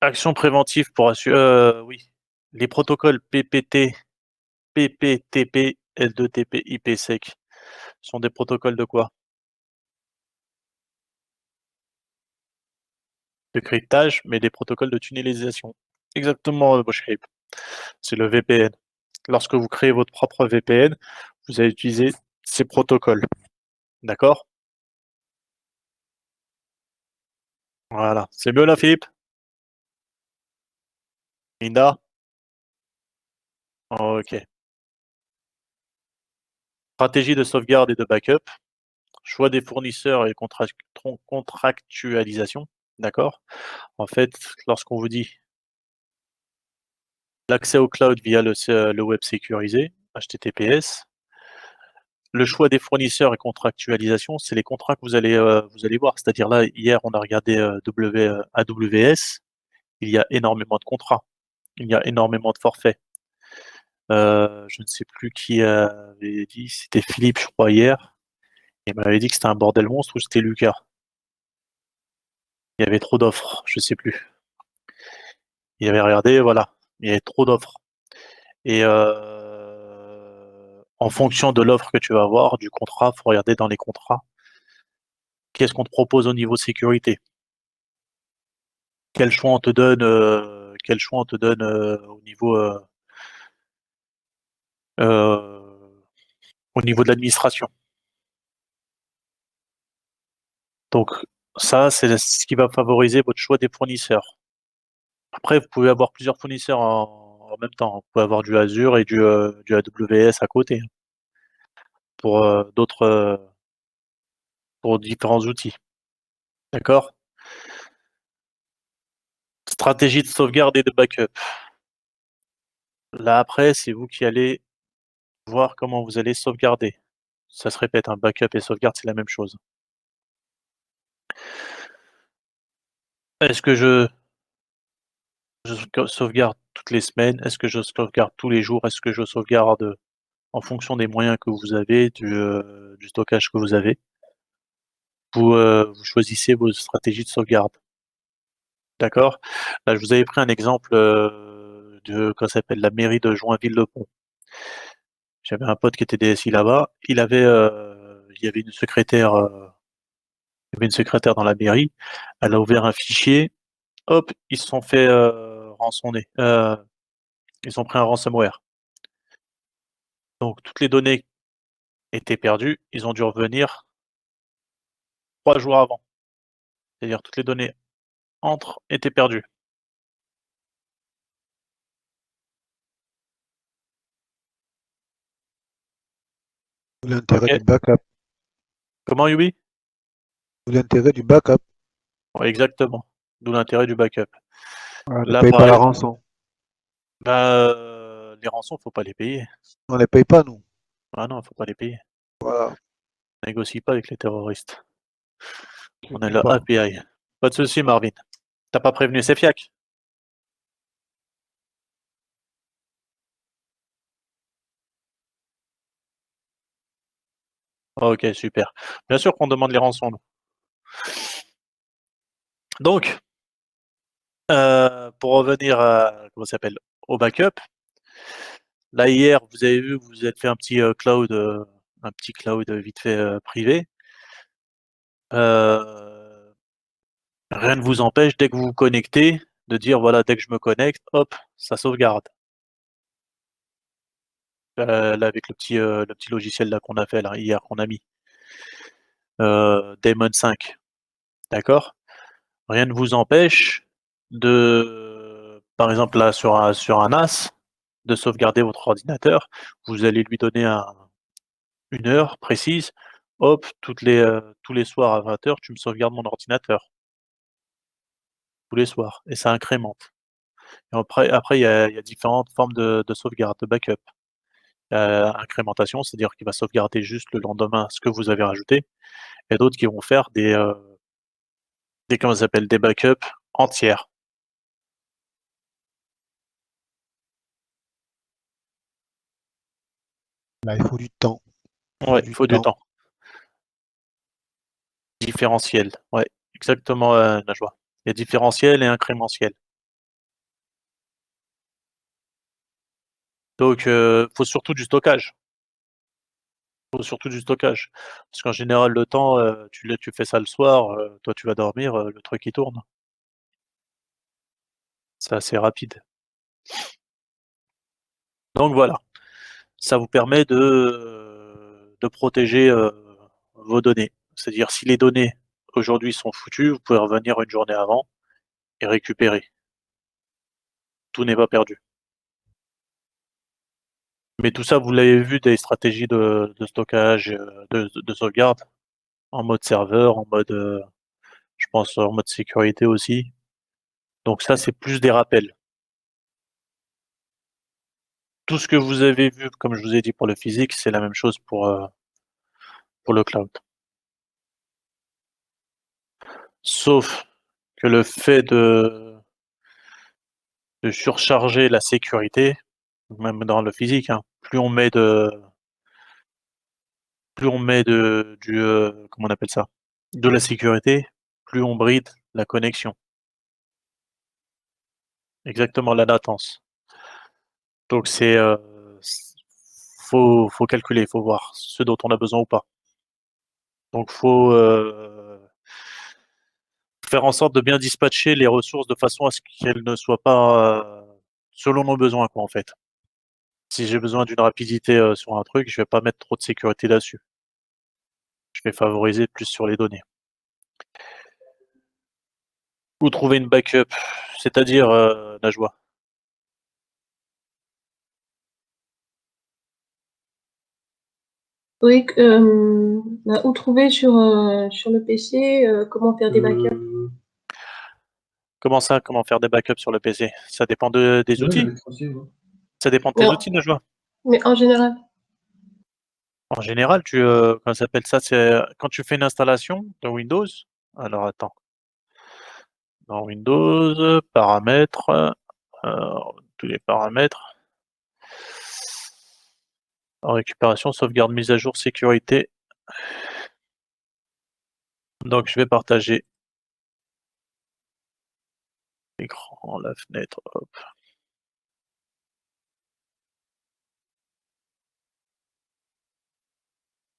action préventive pour assurer, oui, les protocoles PPT, PPTP, L2TP, IPsec sont des protocoles de quoi? De cryptage, mais des protocoles de tunnelisation. Exactement, Boshkape. C'est le VPN. Lorsque vous créez votre propre VPN, vous allez utiliser ces protocoles. D'accord? Voilà. C'est mieux là, Philippe? Linda? Ok. Stratégie de sauvegarde et de backup. Choix des fournisseurs et contractualisation. D'accord? En fait, lorsqu'on vous dit l'accès au cloud via le web sécurisé, HTTPS, le choix des fournisseurs et contractualisation, c'est les contrats que vous allez voir. C'est-à-dire là, hier, on a regardé AWS, il y a énormément de contrats, il y a énormément de forfaits. Je ne sais plus qui avait dit, c'était Philippe, je crois, hier. Il m'avait dit que c'était un bordel monstre ou c'était Lucas. Il y avait trop d'offres, je sais plus. Il avait regardé, voilà, il y avait trop d'offres. Et en fonction de l'offre que tu vas avoir, du contrat, faut regarder dans les contrats, qu'est-ce qu'on te propose au niveau sécurité? Quel choix on te donne, euh, au niveau de l'administration. Donc ça, c'est ce qui va favoriser votre choix des fournisseurs. Après, vous pouvez avoir plusieurs fournisseurs en même temps. Vous pouvez avoir du Azure et du AWS à côté pour pour différents outils. D'accord? Stratégie de sauvegarde et de backup. Là après, c'est vous qui allez voir comment vous allez sauvegarder. Ça se répète, un backup et sauvegarde, c'est la même chose. Est-ce que je sauvegarde toutes les semaines? Est-ce que je sauvegarde tous les jours? Est-ce que je sauvegarde en fonction des moyens que vous avez, du stockage que vous avez? Vous choisissez vos stratégies de sauvegarde. D'accord? Là, je vous avais pris un exemple de, comment ça s'appelle, la mairie de Joinville-le-Pont. J'avais un pote qui était DSI là-bas. Il y avait une secrétaire, dans la mairie. Elle a ouvert un fichier. Hop, ils se sont fait rançonner. Ils ont pris un ransomware. Donc toutes les données étaient perdues. Ils ont dû revenir 3 jours avant. C'est-à-dire toutes les données entre étaient perdues. L'intérêt Ok. du backup. Comment, Yubi? L'intérêt du backup. Ouais, exactement. D'où l'intérêt du backup. Voilà, ne Là, paye pas la pareil. rançon. Les rançons, faut pas les payer. On ne les paye pas, nous. Ah non, faut pas les payer. Voilà. On négocie pas avec les terroristes. On est Surtout le pas. API. Pas de souci, Marvin. T'as pas prévenu Cefiac? Ok, super. Bien sûr qu'on demande les rançons, nous. Donc, pour revenir comment ça s'appelle, au backup, là hier, vous avez vu, vous vous êtes fait un petit cloud vite fait privé. Euh, Rien ne vous empêche, dès que vous vous connectez, de dire voilà, dès que je me connecte, hop, ça sauvegarde. Là, avec le petit logiciel là qu'on a fait là, hier, qu'on a mis, Daemon 5, d'accord? Rien ne vous empêche de, par exemple là sur un NAS, de sauvegarder votre ordinateur. Vous allez lui donner une heure précise. Hop, tous les soirs à 20 heures, tu me sauvegardes mon ordinateur. Tous les soirs. Et ça incrémente. Et après il y a différentes formes de sauvegarde, de backup. Incrémentation, c'est-à-dire qu'il va sauvegarder juste le lendemain ce que vous avez rajouté. Et d'autres qui vont faire comment ça s'appelle, des backups entières. Là, il faut du temps. Il faut Ouais, il du faut du temps. temps. Différentiel. Ouais, exactement, Najwa. Il y a différentiel et incrémentiel. Donc, faut surtout du stockage. Faut surtout du stockage. Parce qu'en général, le temps, tu fais ça le soir, toi tu vas dormir, le truc il tourne. C'est assez rapide. Donc voilà, ça vous permet de protéger vos données. C'est-à-dire si les données aujourd'hui sont foutues, vous pouvez revenir une journée avant et récupérer. Tout n'est pas perdu. Mais tout ça, vous l'avez vu, des stratégies de stockage, de sauvegarde, en mode serveur, en mode, je pense, en mode sécurité aussi. Donc ça, c'est plus des rappels. Tout ce que vous avez vu, comme je vous ai dit pour le physique, c'est la même chose pour le cloud. Sauf que le fait de surcharger la sécurité, même dans le physique, hein, plus on met comment on appelle ça? De la sécurité, plus on bride la connexion. Exactement, la latence. Donc faut calculer, faut voir ce dont on a besoin ou pas. Donc faut faire en sorte de bien dispatcher les ressources de façon à ce qu'elles ne soient pas selon nos besoins, quoi, en fait. Si j'ai besoin d'une rapidité sur un truc, je vais pas mettre trop de sécurité là-dessus. Je vais favoriser plus sur les données. Ou trouver une backup, c'est-à-dire Najwa. Oui, bah, où trouver sur le PC, comment faire des backups? Comment ça, comment faire des backups sur le PC? Ça dépend des outils. Ça dépend de tes Non, outils, Najwa. mais en général. En général, comment ça s'appelle ça? C'est quand tu fais une installation de Windows. Alors attends, dans Windows, paramètres, tous les paramètres, en récupération, sauvegarde, mise à jour, sécurité. Donc je vais partager l'écran, la fenêtre, hop.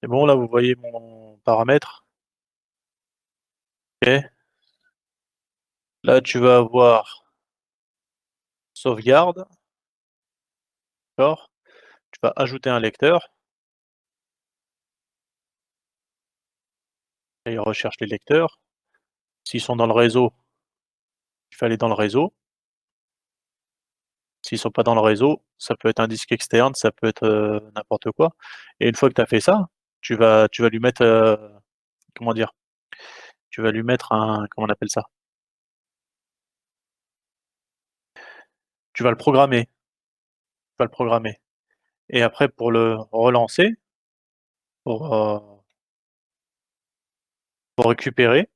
C'est bon, là vous voyez mon paramètre. Ok. Là tu vas avoir sauvegarde. D'accord. Tu vas ajouter un lecteur. Et il recherche les lecteurs. S'ils sont dans le réseau, il faut aller dans le réseau. S'ils sont pas dans le réseau, ça peut être un disque externe, ça peut être n'importe quoi. Et une fois que tu as fait ça, tu vas lui mettre, comment dire? Tu vas lui mettre un, comment on appelle ça? Tu vas le programmer. Tu vas le programmer. Et après, pour le relancer, pour, euh, pour récupérer,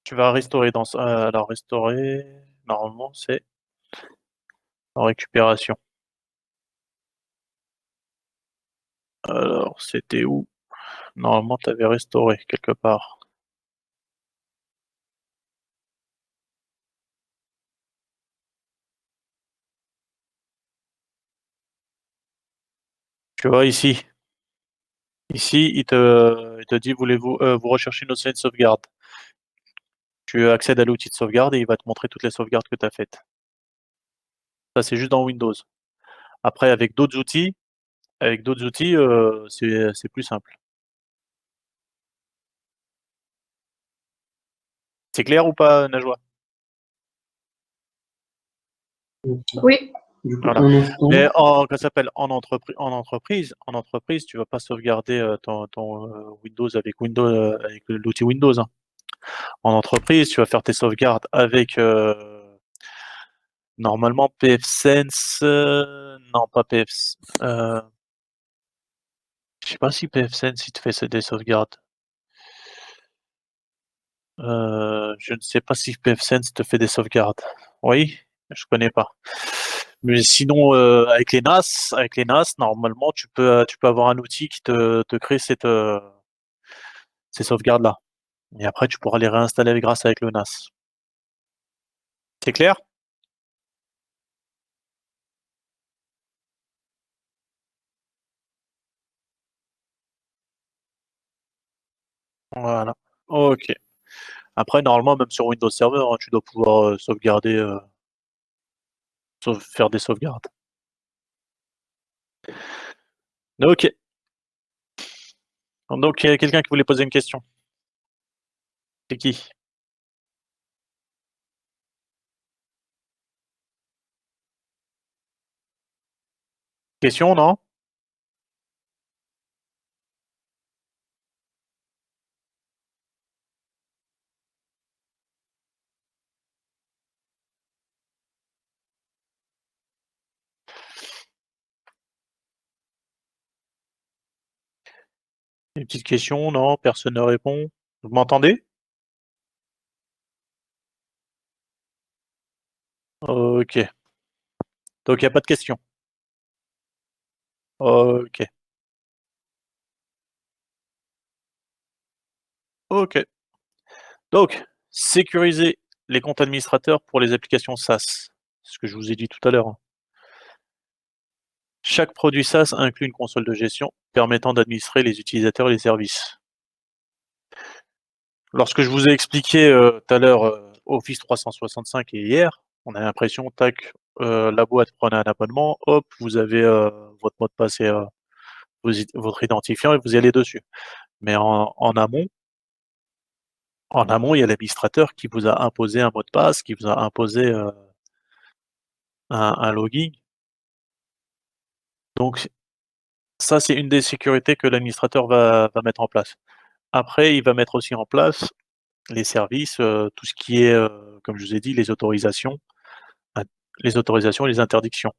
tu vas restaurer alors restaurer, normalement c'est en récupération. Alors c'était où? Normalement tu avais restauré quelque part. Tu vois ici. Ici, il te dit vous recherchez une option de sauvegarde. Tu accèdes à l'outil de sauvegarde et il va te montrer toutes les sauvegardes que tu as faites. Ça, c'est juste dans Windows. Après, avec d'autres outils, c'est plus simple. C'est clair ou pas, Najwa? Oui, Voilà. Mais comment ça s'appelle en entreprise, tu vas pas sauvegarder ton Windows avec l'outil Windows, hein. En entreprise, tu vas faire tes sauvegardes avec normalement pfSense, non pas pfSense, je sais pas si pfSense il te fait des sauvegardes. Je ne sais pas si pfSense te fait des sauvegardes. Oui, je connais pas. Mais sinon, avec les NAS, normalement, tu peux avoir un outil qui te crée ces sauvegardes-là. Et après, tu pourras les réinstaller grâce avec le NAS. C'est clair? Voilà. Ok. Après, normalement, même sur Windows Server, hein, tu dois pouvoir sauvegarder, faire des sauvegardes. Ok. Donc, il y a quelqu'un qui voulait poser une question. C'est qui? Question, non? Une petite question, non? Personne ne répond. Vous m'entendez? Ok. Donc, il n'y a pas de question. Ok. Ok. Donc, sécuriser les comptes administrateurs pour les applications SaaS. C'est ce que je vous ai dit tout à l'heure, hein. Chaque produit SaaS inclut une console de gestion permettant d'administrer les utilisateurs et les services. Lorsque je vous ai expliqué tout à l'heure Office 365 et hier, on a l'impression, tac, la boîte prenait un abonnement, hop, vous avez votre mot de passe et votre identifiant et vous y allez dessus. Mais en amont, il y a l'administrateur qui vous a imposé un mot de passe, qui vous a imposé un login. Donc ça, c'est une des sécurités que l'administrateur va mettre en place. Après, il va mettre aussi en place les services, tout ce qui est, comme je vous ai dit, in les autorisations et les interdictions.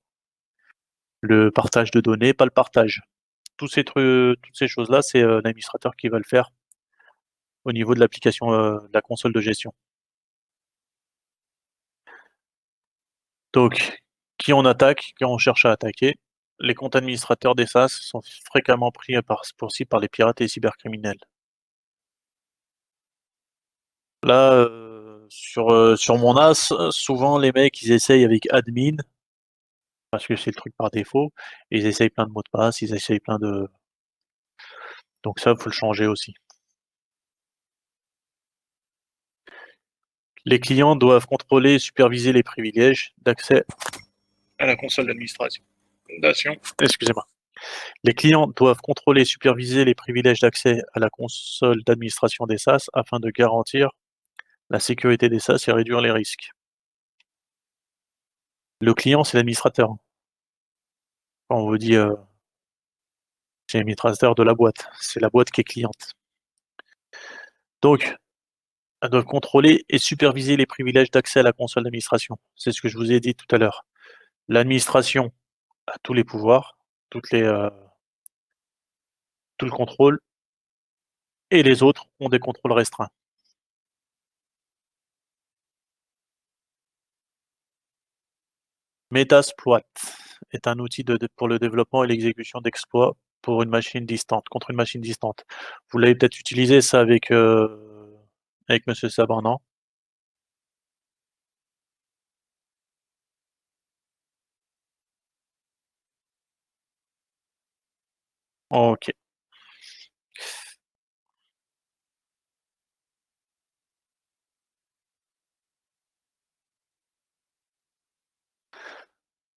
Le partage de données, pas le partage. Toutes ces choses-là, c'est, l'administrateur qui va le faire au niveau de l'application, de la console de gestion. Donc, qui on attaque, qui on cherche à attaquer? Les comptes administrateurs des SaaS sont fréquemment pris par les pirates et les cybercriminels. Là, sur mon NAS, souvent les mecs, ils essayent avec admin, parce que c'est le truc par défaut, et ils essayent plein de mots de passe, ils essayent plein de donc ça, faut le changer aussi. Les clients doivent contrôler et superviser les privilèges d'accès à la console d'administration. Excusez-moi. Les clients doivent contrôler et superviser les privilèges d'accès à la console d'administration des SaaS afin de garantir la sécurité des SaaS et réduire les risques. Le client, c'est l'administrateur. Quand on vous dit, c'est l'administrateur de la boîte, c'est la boîte qui est cliente. Donc, elles doivent contrôler et superviser les privilèges d'accès à la console d'administration. C'est ce que je vous ai dit tout à l'heure. L'administration a tous les pouvoirs, toutes les, tout le contrôle, et les autres ont des contrôles restreints. Metasploit est un outil pour le développement et l'exécution d'exploits pour une machine distante, contre une machine distante. Vous l'avez peut-être utilisé ça avec Monsieur Saban, non? Ok.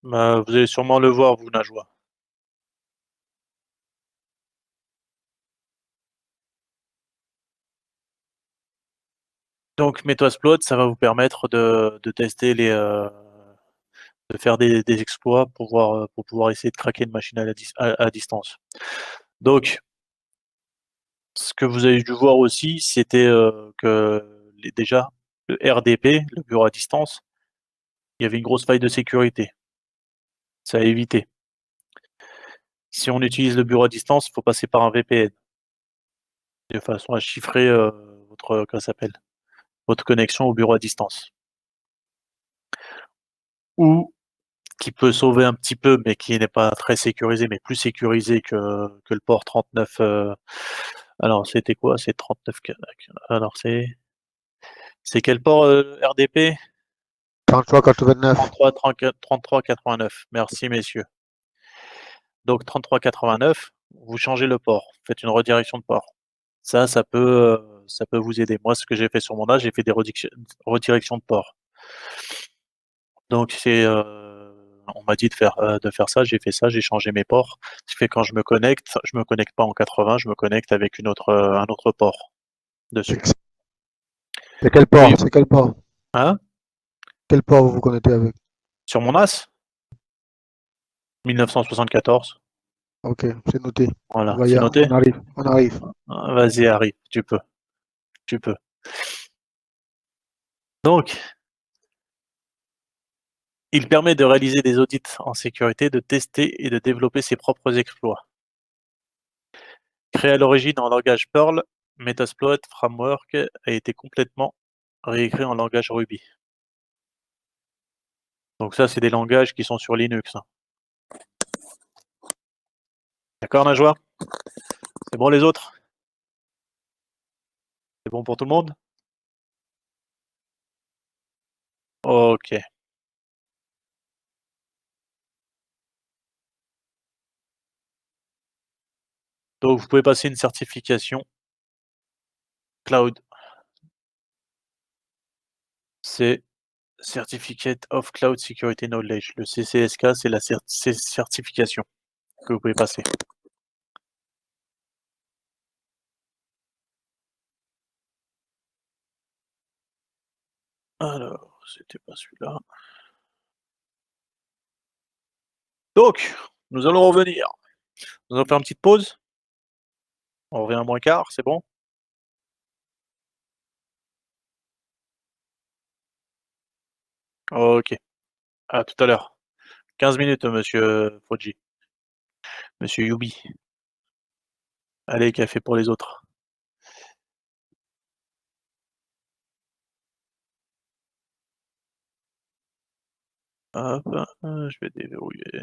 Bah, vous allez sûrement le voir, vous, Najwa. Donc Metasploit, ça va vous permettre de tester de faire des exploits pour pouvoir essayer de craquer une machine à distance. Donc, ce que vous avez dû voir aussi, c'était que déjà, le RDP, le bureau à distance, il y avait une grosse faille de sécurité. Ça à éviter. Si on utilise le bureau à distance, il faut passer par un VPN, de façon à chiffrer comment ça s'appelle, votre connexion au bureau à distance. Ou qui peut sauver un petit peu, mais qui n'est pas très sécurisé, mais plus sécurisé que le port 39. Alors, c'était quoi? C'est 39. Alors, c'est quel port RDP? 33,89. 3389. Merci, messieurs. Donc, 3389, vous changez le port, vous faites une redirection de port. Ça peut vous aider. Moi, ce que j'ai fait sur mon NAS, j'ai fait des redirections de port. Donc, on m'a dit de faire ça, j'ai fait ça, j'ai changé mes ports. Ce qui fait quand je me connecte pas en 80, je me connecte avec un autre port dessus. C'est quel port? Oui. C'est quel port? Hein? Quel port vous vous connectez avec? Sur mon NAS? 1974. Ok, c'est noté. Voilà, On va c'est noté? on arrive, on arrive. Vas-y, arrive, tu peux. Tu peux. Donc, il permet de réaliser des audits en sécurité, de tester et de développer ses propres exploits. Créé à l'origine en langage Perl, Metasploit Framework a été complètement réécrit en langage Ruby. Donc ça, c'est des langages qui sont sur Linux, hein. D'accord, Najwa? C'est bon les autres? C'est bon pour tout le monde? Ok. Donc vous pouvez passer une certification cloud. C'est Certificate of Cloud Security Knowledge. Le CCSK, c'est la certification que vous pouvez passer. Alors, c'était pas celui-là. Donc, nous allons revenir. Nous allons faire une petite pause. On revient à moins quart, c'est bon? Ok. À tout à l'heure. 15 minutes, monsieur Fauji. Monsieur Yubi. Allez, café pour les autres. Hop, je vais déverrouiller.